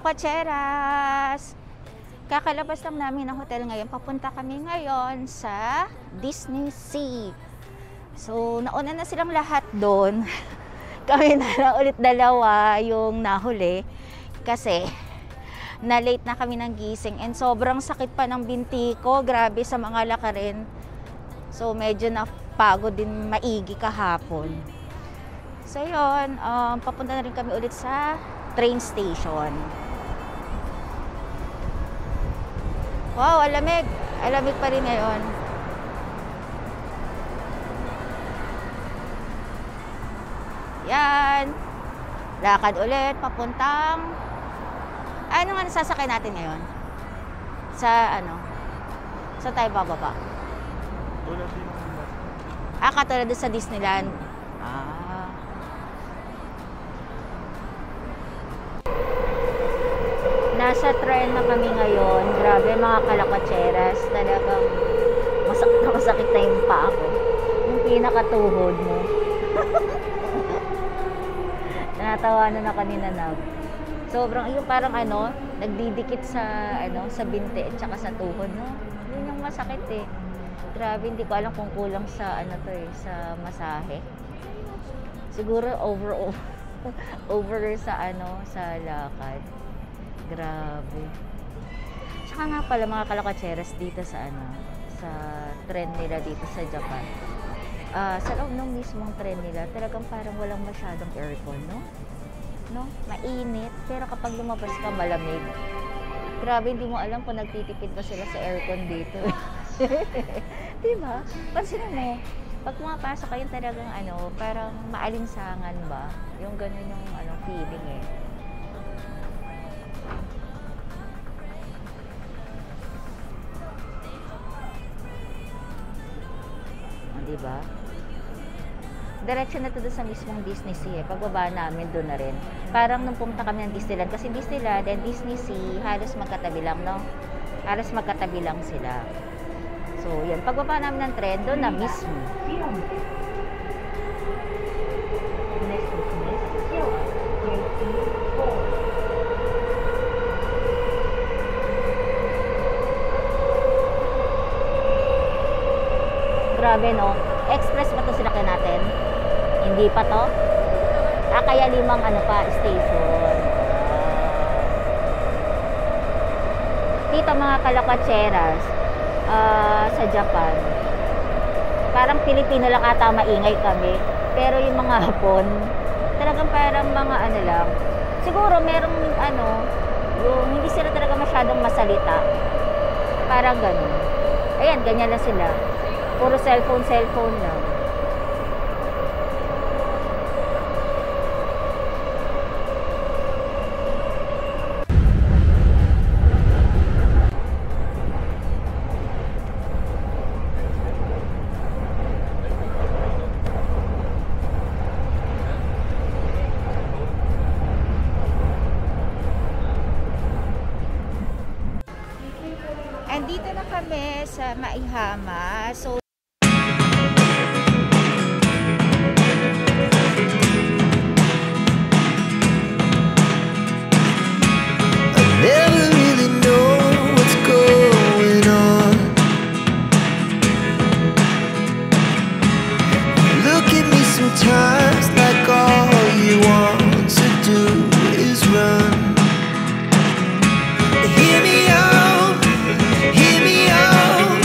kalakotseras! Kakalabas lang namin ng hotel ngayon. Papunta kami ngayon sa Disney Sea. So, nauna na silang lahat doon. Kami na lang ulit dalawa yung nahuli. Kasi, na-late na kami ng gising. And sobrang sakit pa ng binti ko. Grabe sa mga lakarin. So, medyo napagod din maigi kahapon. So, yun. Papunta na rin kami ulit sa train station. Wow, alamig. Alamig pa rin ngayon. Yan. Lakad ulit. Papuntang... Ano nga nasasakay natin ngayon? Sa ano? Sa tayo bababa? Katulad sa Disneyland. Nasa tren na kami ngayon. Grabe mga kalakotseras. Talagang masakit na yung paa ko. Yung pinakatuhod mo. Natawanan na kanina na. Sobrang yung parang ano, nagdidikit sa sa binti at saka sa tuhod, no? Yun yung masakit eh. Grabe, hindi ko alam kung kulang sa sa masahe. Siguro over sa sa lakad. Grabe. Tsaka nga pala mga kalakotseras dito sa sa tren nila dito sa Japan. Sa loob ng mismong tren nila, talagang parang walang masyadong aircon, no? Mainit, pero kapag lumabas ka malamig. Grabe, hindi mo alam kung nagtitipid ba sila sa aircon dito. Diba? Pansinin mo, pag pumapasok kayo talagang parang maalinsangan ba? Yung ganun yung feeling eh. Diba? Diretso na to doon sa mismong Disney Sea eh. Pagbaba namin doon na rin. Parang nung pumunta kami ng Disneyland, kasi Disneyland and Disney Sea halos magkatabi lang, no? Halos magkatabi lang sila. So, yan. Pagbaba namin ng tren, doon na mismo. Grabe, no? Express ba ito sinakyan natin? Hindi pa to? Kaya 5 station. Dito mga kalakotseras, sa Japan, parang Pilipino lang ata maingay kami. Pero yung mga Hapon, talagang parang mga lang. Siguro merong yung hindi sila talaga masyadong masalita. Parang ganun. Ayan, ganyan lang sila. Puro cellphone lang. Andito na kami sa Maihama. So, sometimes like all you want to do is run. Hear me out, hear me out.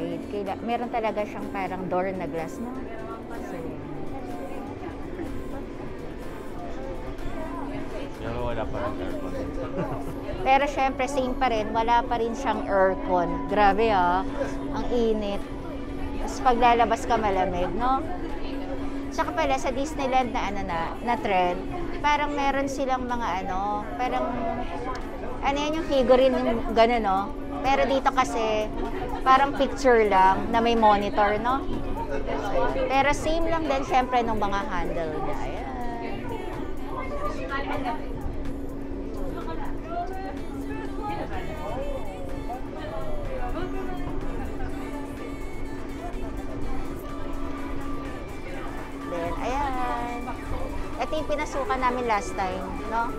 inside, meron talaga siyang parang door na glass, no? So, Pero wala pa rin aircon. pero syempre, same pa rin. Wala pa rin siyang aircon. Grabe ang init. Tapos paglalabas ka malamig, no? Tsaka pala sa Disneyland na trend, parang meron silang mga parang yan yung figurine yung gano'n, no? Pero dito kasi parang picture lang na may monitor, no? Pero same lang din syempre nung mga handle niya. Ayan. Ayan. Ito yung pinasukan namin last time, no?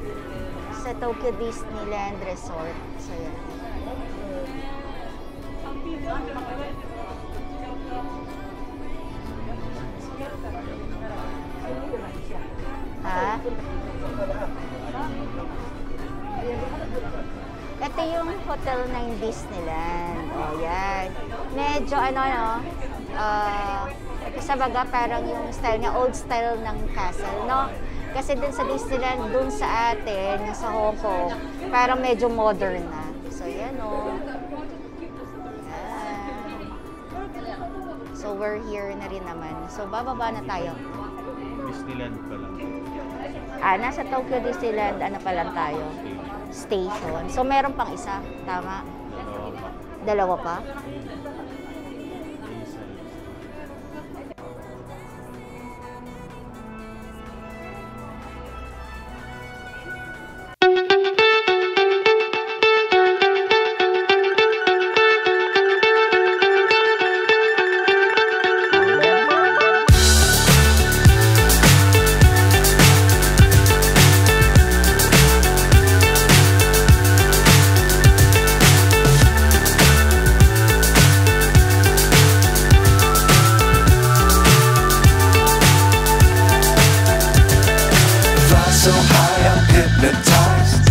Sa Tokyo Disneyland Resort. So, yan. Ha? Ito yung hotel ng Disneyland. O, yan. Medyo sa baga parang yung style niya, old style ng castle, no? Kasi din sa Disneyland, dun sa atin, sa Hong Kong, parang medyo modern na. So, yan, Yan. So, we're here na rin naman. So, bababa na tayo. Disneyland pa lang. Nasa Tokyo Disneyland, pa lang tayo? Station. So, meron pang isa. Tama? Dalawa pa. Dalawa pa? So high, I'm hypnotized.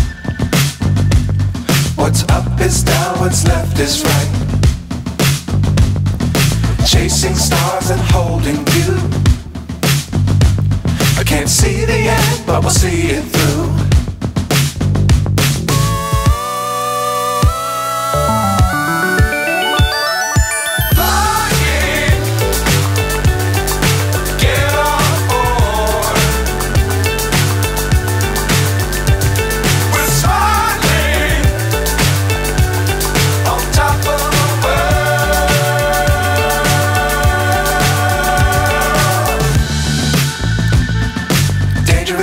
What's up is down, what's left is right. Chasing stars and holding you. I can't see the end, but we'll see it through.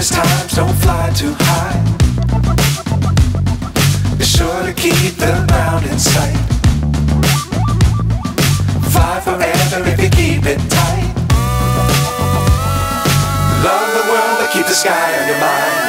Times don't fly too high. Be sure to keep the ground in sight. Fly forever if you keep it tight. Love the world, but keep the sky on your mind.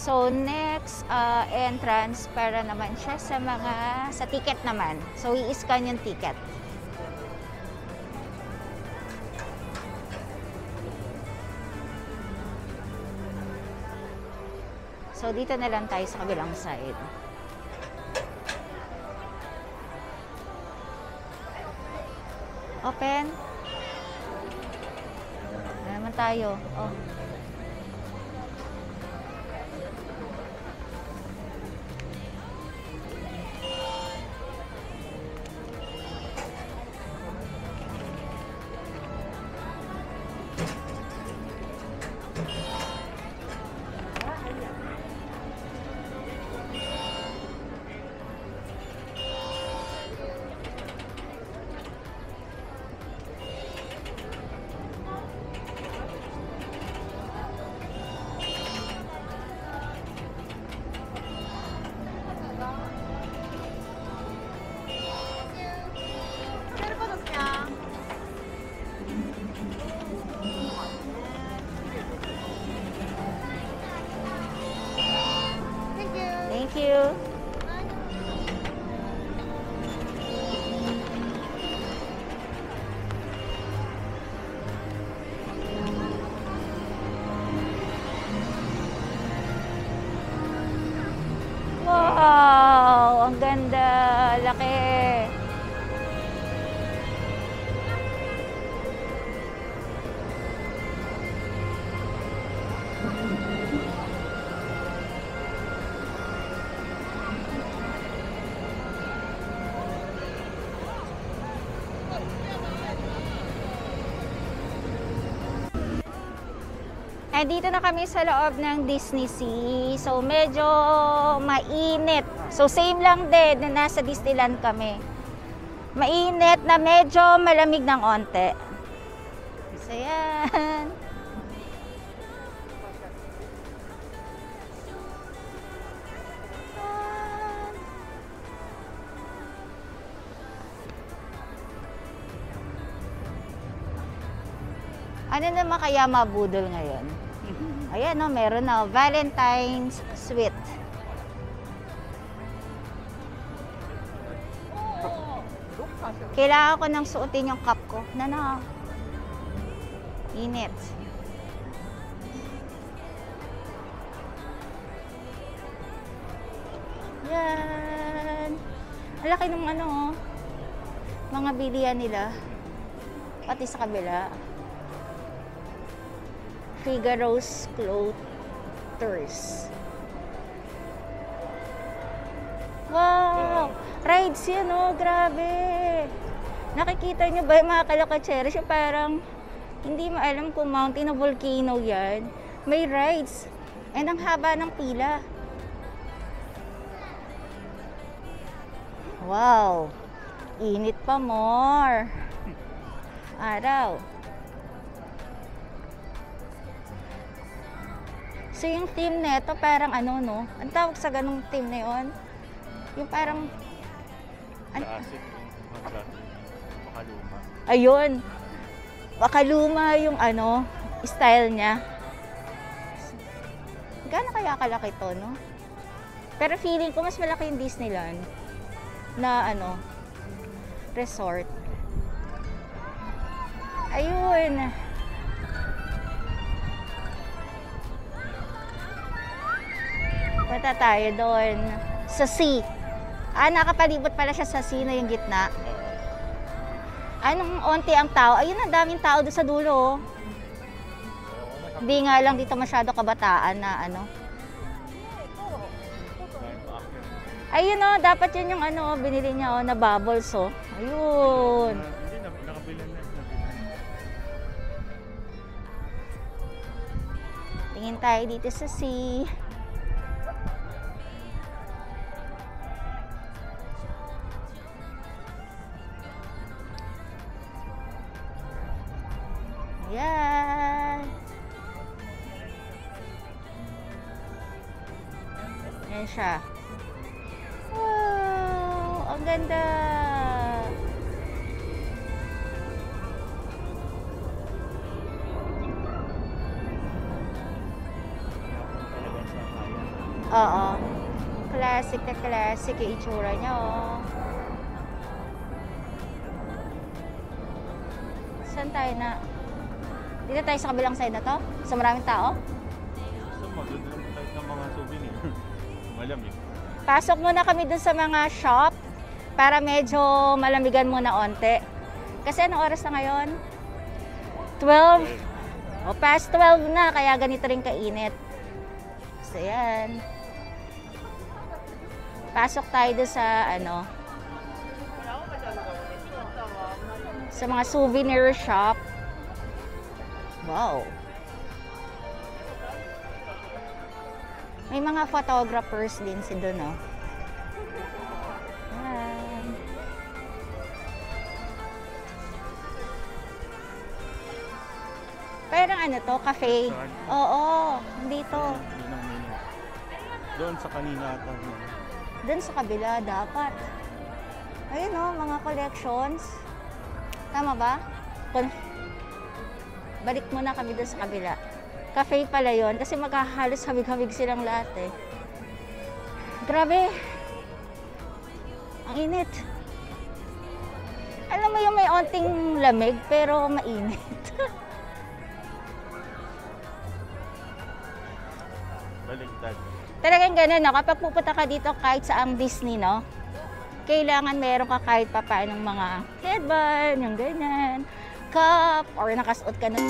So, next entrance para naman siya sa ticket naman. So, i-scan yung ticket. So, dito na lang tayo sa kabilang side. Open. Na naman tayo. Oh. you. Wow! Ang ganda! Laki! Dito na kami sa loob ng Disney Sea. So, medyo mainit. So, same lang din na nasa Disneyland kami. Mainit na medyo malamig ng onte. So, yan. Ano naman kaya mabudol ngayon? Ayan, no, meron na. Valentine's Sweet. Kailangan ko nang suotin yung cup ko. Init. Yan. Ang laki ng mga bilihan nila. Pati sa kabila. Figaro's Clothers. Wow! Rides yan, grabe! Nakikita nyo ba yung mga kalakacheris? Yung parang hindi mo alam kung mountain o volcano yan. May rides. And ang haba ng pila. Wow! Init pa more. Araw. So, yung team neto parang no? Ang tawag sa ganung team na yun? Yung parang... Classic. Makaluma. Ayun. Makaluma yung style niya. Gaano kaya kalaki to, no? Pero feeling ko mas malaki yung Disneyland na resort. Ayun. Punta tayo doon sa sea. Nakapalibot pala siya sa sea na yung gitna. Anong onti ang tao? Ayun, ang daming tao doon sa dulo. Hindi nga lang dito masyado kabataan na Ayun, dapat yun yung binili niya na bubbles, Ayun. Hindi, nakabili na. Tingin tayo dito sa sea. Yan. Yan siya. Wow! Ang ganda! Oo. Classic na classic yung itsura niya, Saan tayo na? Dito tayo sa kabilang side na to? Sa maraming tao? So, maganda naman tayo ng mga souvenir. Malamig. Pasok muna kami dun sa mga shop para medyo malamigan muna onte. Kasi anong oras na ngayon? 12? O, past 12 na, kaya ganito rin kainit. So, yan. Pasok tayo dun sa sa mga souvenir shop. Wow. May mga photographers din si doon, Yan. Parang to, cafe. Oo, dito. Doon sa kanina ata. Doon sa kabila dapat. Ayun mga collections. Tama ba? Balik muna kami doon sa kabila. Cafe pala yon kasi maghahalos habig-habig silang lahat Grabe. Ang init. Alam mo yung may onting lamig pero mainit. Baliktad. Talagang ganun, no? Kapag pupunta ka dito kahit sa ang Disney, no? Kailangan meron ka kahit pa paanong mga headband, yung ganyan, cup, or nakasuot ka na.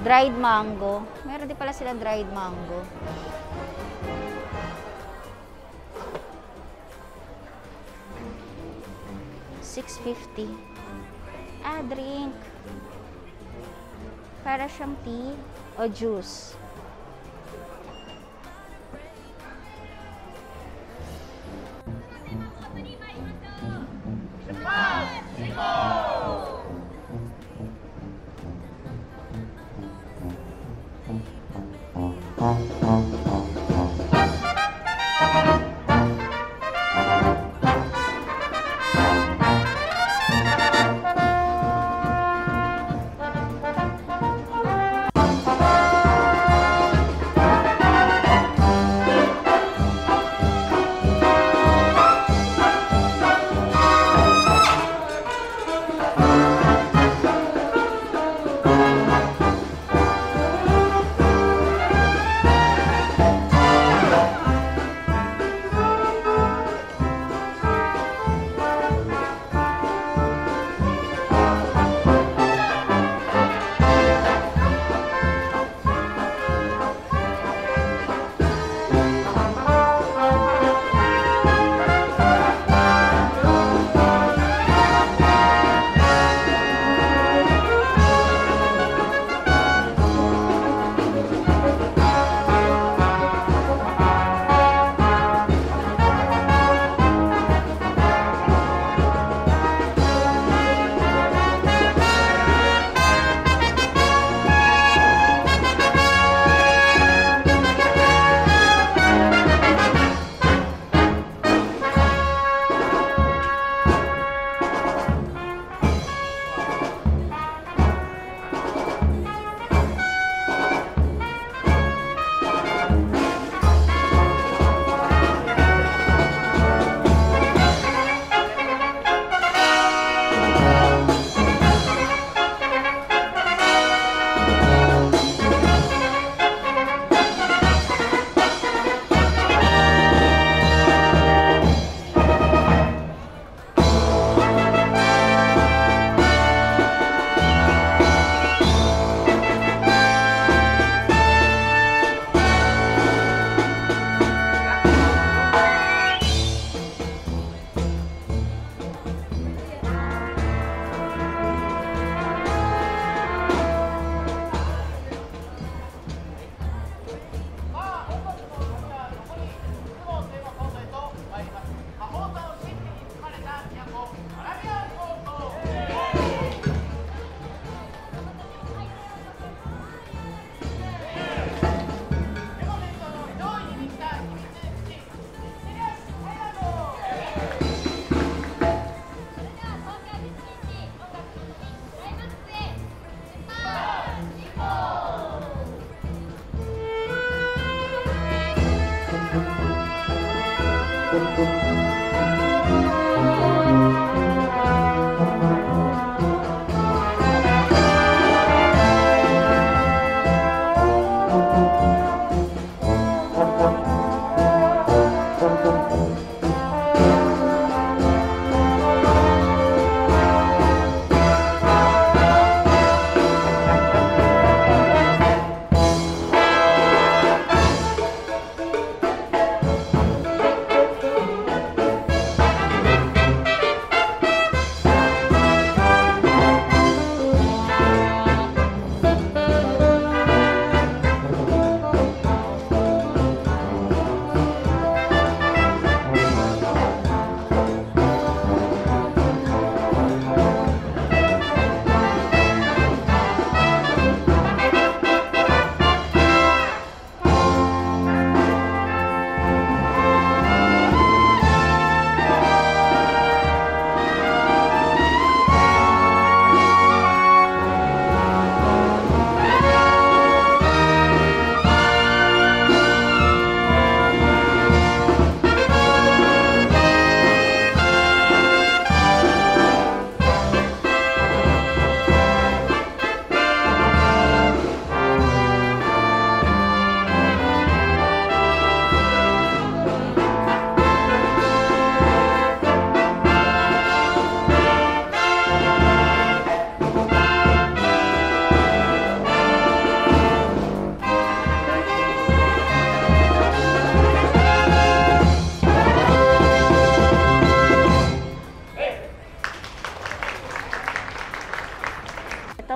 Dried mango. Meron din pala silang dried mango. $6.50. Ah, drink. Para siyang tea o juice.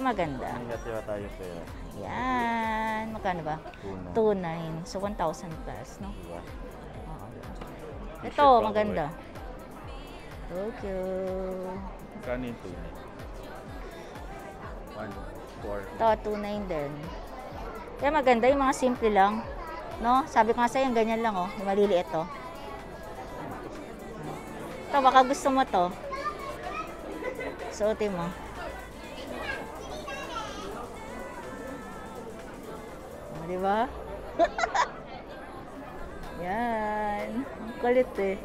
maganda. Natira tayo pera. Yan. Magkano ba? 2.9. So, 1,000 plus, no? Diba? Oo. T-shirt Ito, pa ako maganda. Tokyo. Magkano yung tunay? 1, 4. Ito, 2.9 din. Kaya maganda, yung mga simple lang. No? Sabi ko nga sa'yo, yung ganyan lang, oh. Yung maliliit, oh. Ito, baka gusto mo to. Suotin mo. Oh, di ba? Yan. Ang kulit eh.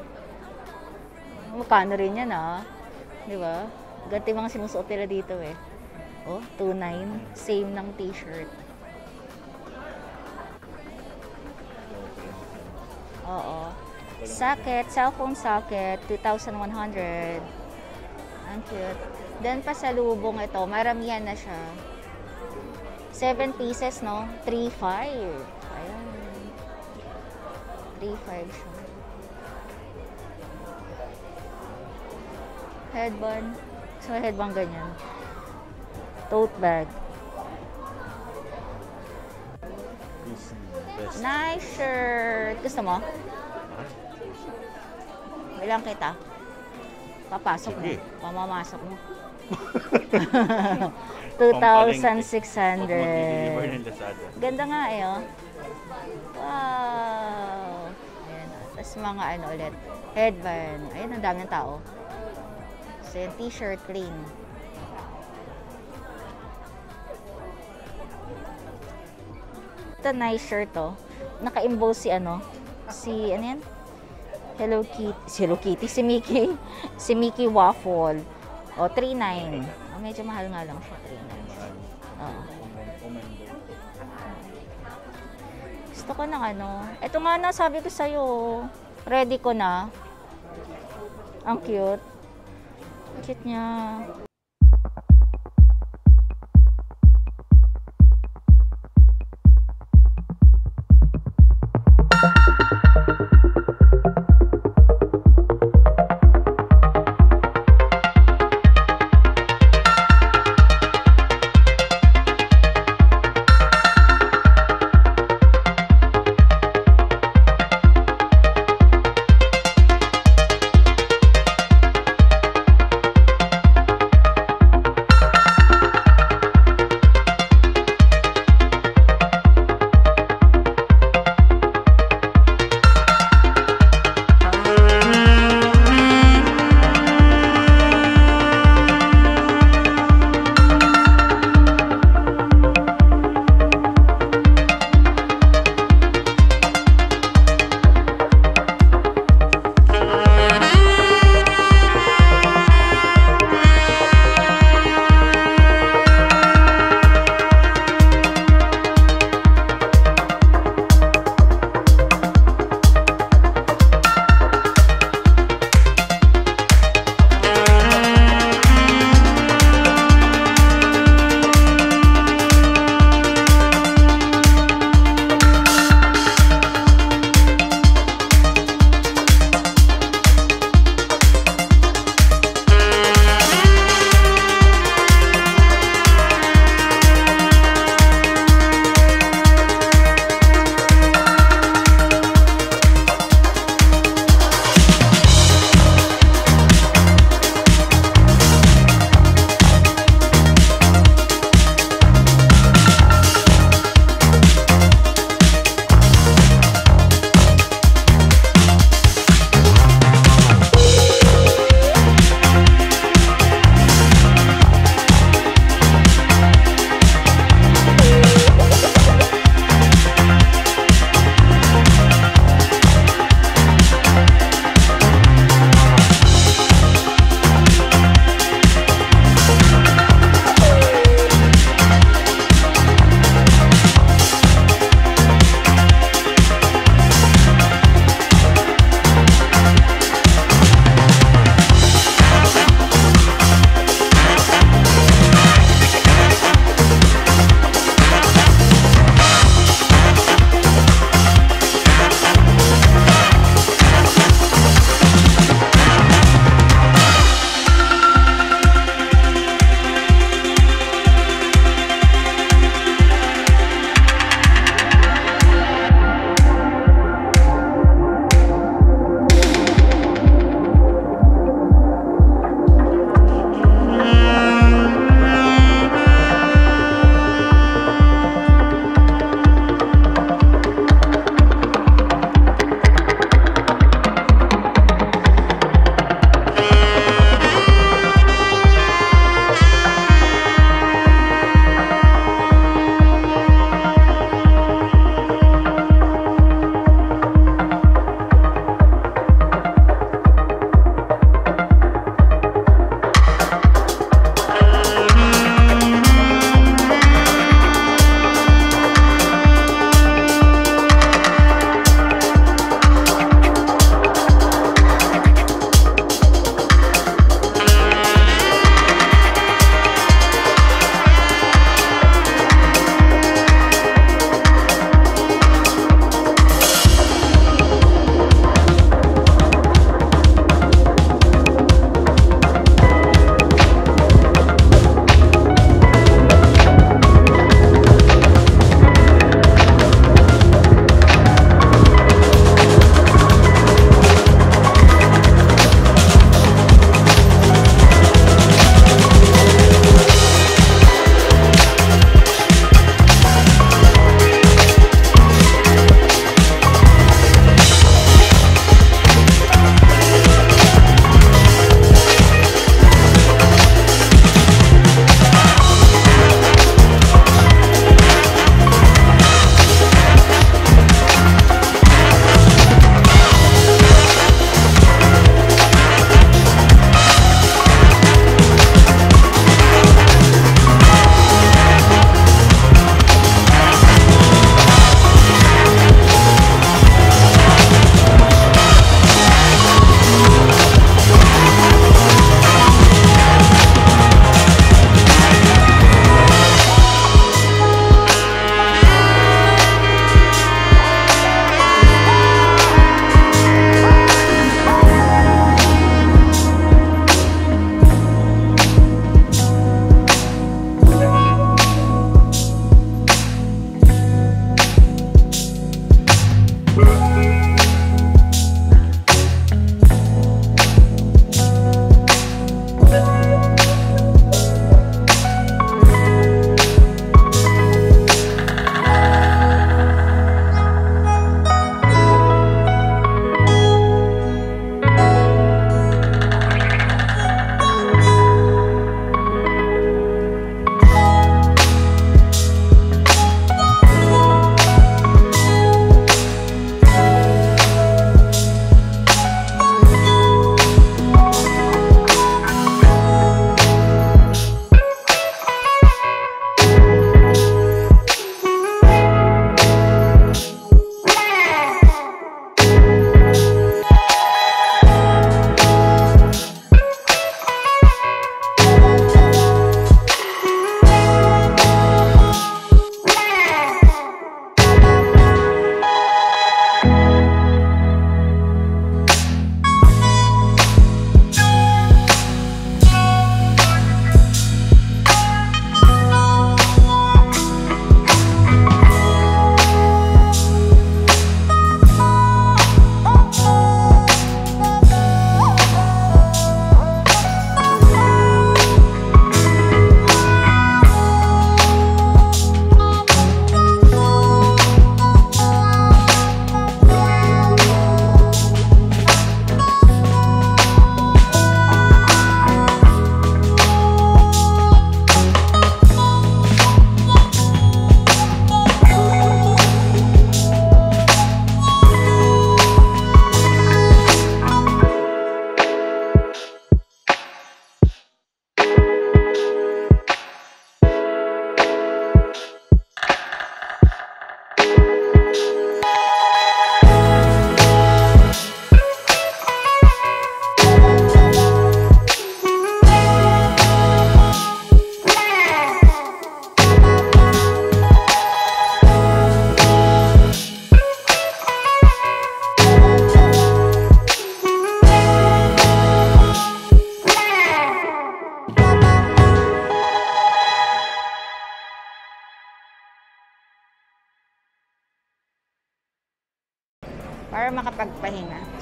Magkano rin yan, ah. Di ba? Ganti mga sinusuot nila dito eh. Oh, 2.9. Same ng t-shirt. Oo. Socket, cellphone socket, 2,100. Ang cute. Then, pasalubong ito, maramihan na siya. 7 pieces, no? 3,500. Ayan. 3,500 siya. Headband. So, headband ganyan. Tote bag. Best. Nice shirt. Gusto mo? Bilang kita. Papasok mo. Sige. Pamamasok mo. Pampalengke. 2,600. Huwag mag-deliver ng Lazada. Ganda nga eh, oh. Wow. Ayan, oh. Tapos mga ano ulit. Headband. Ayan, ang dami ng tao. So, yung t-shirt, plain. Ito, nice shirt, oh. Naka-emboss si ano. Si, ano yan? Hello Kitty. Si Mickey. Si Mickey Waffle. O, 3.9. Oh, medyo mahal nga lang siya. 3.9. Oo. Gusto ko ng ano. Ito nga na, sabi ko sa'yo. Ready ko na. Ang cute. Cute niya.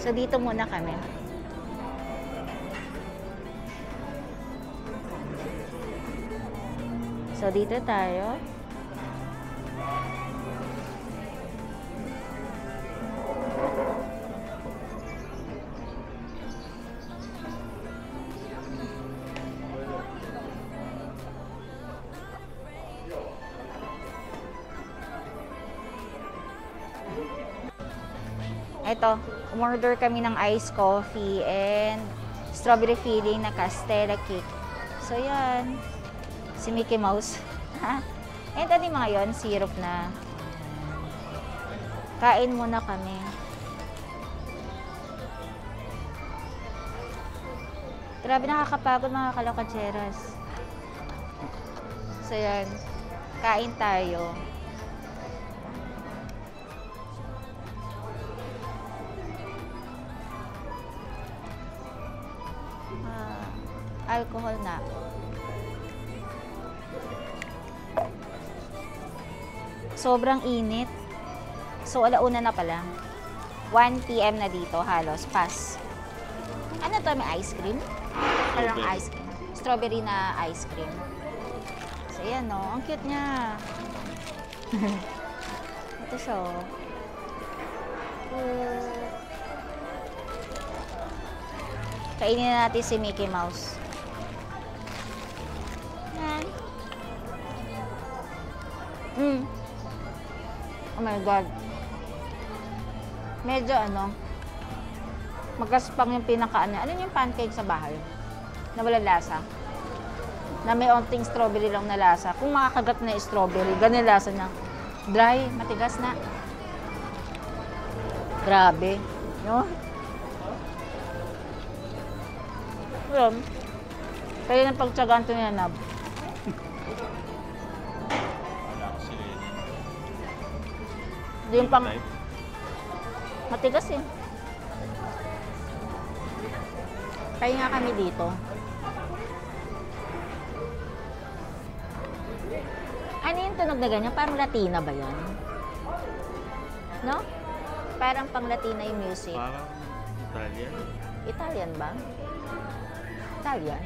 So, dito muna kami. So, dito tayo. Ito, umorder kami ng iced coffee and strawberry filling na Castella cake. So, yan. Si Mickey Mouse. And ano yung mga yun? Syrup na. Kain muna kami. Grabe, nakakapagod mga kalokatseras. So, yan. Kain tayo. Alcohol na. Sobrang init. So, alauna na pala. 1 PM na dito, halos. Pass. Ano to? May ice cream? Parang ice cream. Strawberry na ice cream. So, yan, no? Ang cute niya. Ito siya, oh. Kainin na natin si Mickey Mouse. Yan. Oh my God. Medyo magaspang yung pinaka-ano. Ano yung pancake sa bahay? Na walang lasa. Na may onting strawberry lang na lasa. Kung makakagat na yung strawberry, ganun lasa na. Dry, matigas na. Grabe. No? Yun. Kaya nang pagtsagaan ito niya, Nab. Yung pang... Matigas eh. Kaya nga kami dito. Ano yung tunog na ganyan? Parang Latina ba yan? No? Parang pang Latina yung music. Parang Italian. Italian ba? Italian?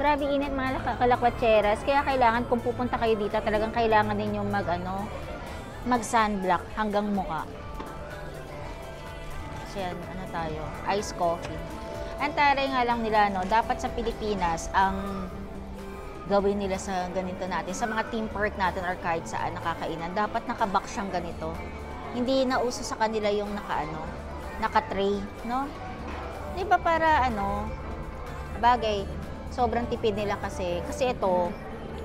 Grabe init mga kalakwatseras. Kaya kailangan kung pupunta kayo dito, talagang kailangan ninyong mag sunblock hanggang muka. So yan, tayo? Iced coffee. Ang taray nga lang nila, dapat sa Pilipinas, ang gawin nila sa ganito natin, sa mga theme park natin or kahit saan nakakainan, dapat nakabox siyang ganito. Hindi na uso sa kanila yung naka-tray, no? Di ba para bagay, sobrang tipid nila kasi ito,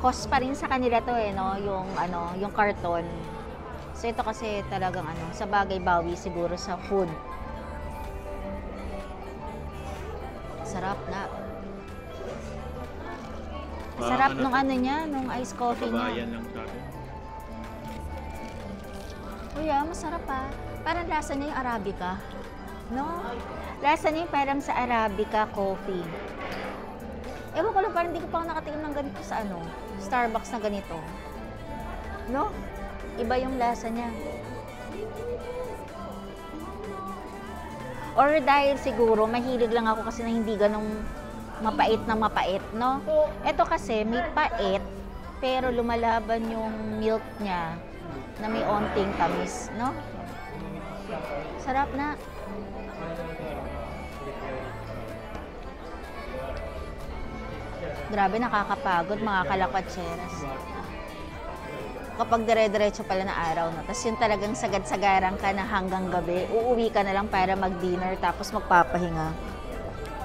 cost pa rin sa kanila to no? Yung karton. So ito kasi talagang sa bagay bawi siguro sa food. Sarap na. Sarap nung niya, nung iced coffee niya. Kabayan lang sa akin. Kuya, masarap pa. Parang lasa niya yung Arabica. No? Lasa niya yung parang sa Arabica coffee. Ewan ko lang, parang hindi ko pa nakatingin ng ganito sa Starbucks na ganito. No? Iba yung lasa niya. Or dahil siguro, mahilig lang ako kasi na hindi ganong mapait na mapait, no? Ito kasi, may pait, pero lumalaban yung milk niya na may onting tamis, no? Sarap na. Grabe, nakakapagod mga kalakatseras. Kapag dire-diretso pala na araw, no? Tapos yun talagang sagad-sagaran ka na hanggang gabi, uuwi ka na lang para mag-dinner tapos magpapahinga.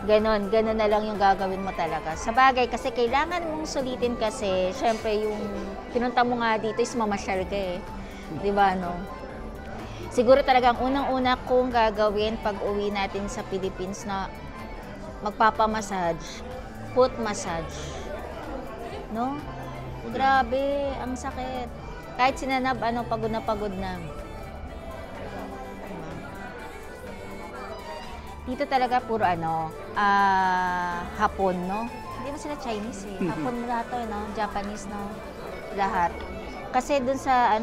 Ganon na lang yung gagawin mo talaga. Sa bagay, kasi kailangan mong sulitin kasi, syempre yung pinunta mo nga dito is mamasyal ka eh. Diba, no? Siguro talagang unang-una kong gagawin pag uwi natin sa Philippines na magpapamassage, foot massage. No? Grabe, ang sakit. Kahit sinanab, pagod na pagod na. Dito talaga puro Hapon, no? Hindi ba sila Chinese eh. Hapon na to, no? Japanese, no? Lahat. Kasi dun sa,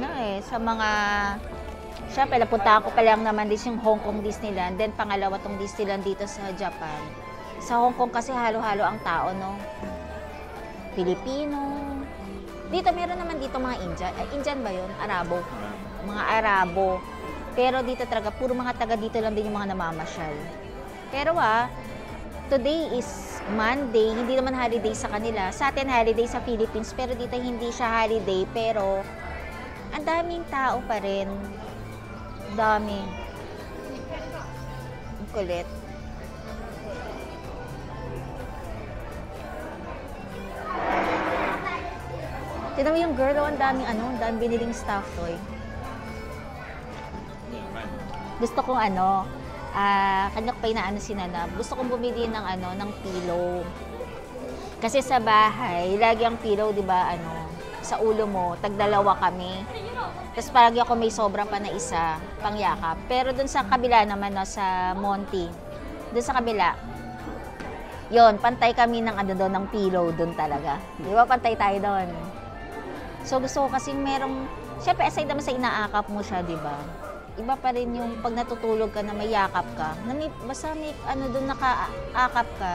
sa mga Siyempre, napunta ko pa lang naman din yung Hong Kong Disneyland. Then, pangalawa tong Disneyland dito sa Japan. Sa Hong Kong kasi halo-halo ang tao, no? Pilipino. Dito, meron naman dito mga Indian. Indian ba yun? Arabo. Mga Arabo. Pero dito talaga, puro mga taga dito lang din yung mga namamasyal. Pero today is Monday. Hindi naman holiday sa kanila. Sa atin, holiday sa Philippines. Pero dito, hindi siya holiday. Pero, ang daming tao pa rin. Dami. Ang kulit. Tignan mo yung girl, ang daming biniling stuff toy. Gusto kong kanya ko pa inaano si Nanab. Gusto kong bumili ng pillow. Kasi sa bahay, lagi ang pillow, di ba, sa ulo mo, tagdalawa kami. Tapos palagi ako may sobra pa na isa, pangyakap. Pero dun sa kabila naman, sa Monty, dun sa kabila, yon pantay kami ng ng pillow dun talaga. Di ba, pantay tayo doon. So gusto ko kasi syempre aside naman sa inaakap mo siya, di ba? Iba pa rin yung pag natutulog ka na may yakap ka. Basta may doon nakaakap ka.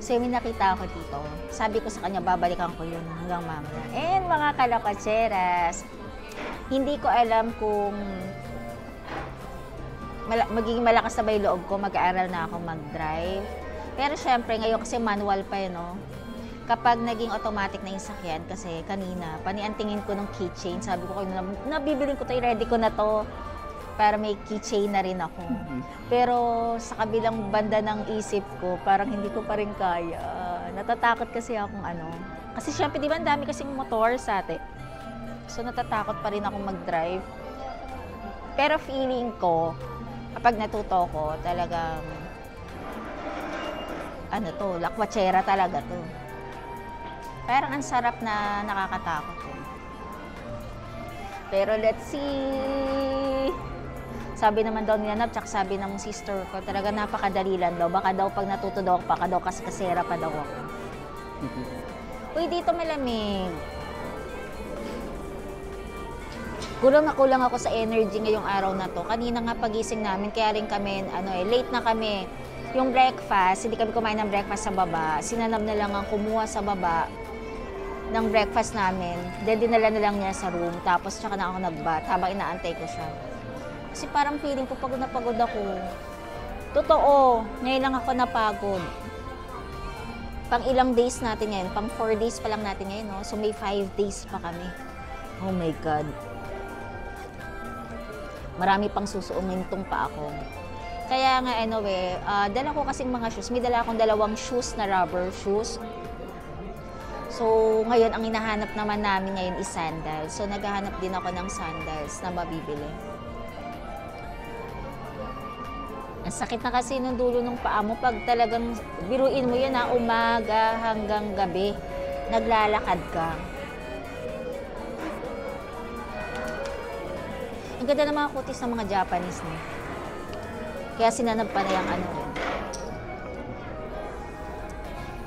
So may nakita ako dito. Sabi ko sa kanya, babalikan ko yun hanggang mamaya. And mga kalakatseras, hindi ko alam kung magiging malakas na ba yung loob ko, mag-aaral na ako mag-drive. Pero syempre, ngayon kasi manual pa yun, no? Kapag naging automatic na yung sakyan, kasi kanina, paniantingin ko ng keychain, sabi ko kayo, nabibilin ko to, ready ko na to, para may keychain na rin ako. Pero sa kabilang banda ng isip ko, parang hindi ko pa rin kaya. Natatakot kasi akong Kasi syempre, di ba, ang dami kasing motor sa atin. So natatakot pa rin ako mag-drive. Pero feeling ko, kapag natuto ko, talagang, lakwatsera talaga to. Parang ang sarap na nakakatakot. Pero let's see. Sabi naman daw ni Nanab, tsaka sabi ng sister ko, talaga napakadali lang daw. Baka daw pag natuto daw ako, baka daw kasera pa daw ako. Uy, dito malamig. Kulang ako sa energy ngayong araw na to. Kanina nga pagising namin, kaya rin kami, late na kami. Yung breakfast, hindi kami kumain ng breakfast sa baba. Si Nanab na lang ang kumuha sa baba ng breakfast namin. Then dinala na lang niya sa room. Tapos tsaka na ako nag-bath habang inaantay ko siya. Kasi parang feeling ko pagod na pagod ako. Totoo, ngayon lang ako napagod. Pang ilang days natin ngayon, pang 4 days pa lang natin ngayon, no? So may 5 days pa kami. Oh my God. Marami pang susuumintong pa ako. Kaya nga dala ko kasing mga shoes. May dala akong 2 shoes na rubber shoes. So, ngayon, ang hinahanap naman namin ngayon is sandals. So, naghahanap din ako ng sandals na mabibili. Ang sakit na kasi nung dulo ng paa mo pag talagang biruin mo yan umaga hanggang gabi. Naglalakad ka. Ang ganda ng mga kutis ng mga Japanese, no? Kaya sinanab pa na yung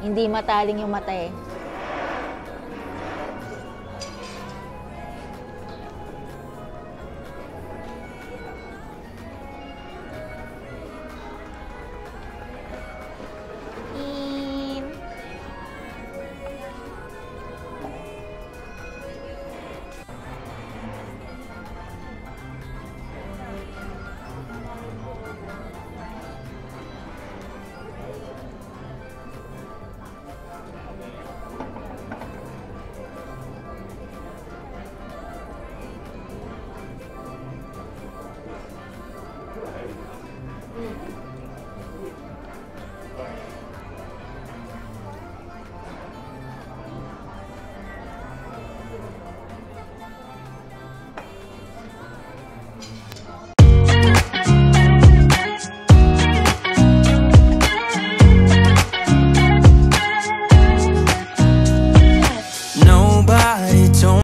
Hindi mataling yung mata eh.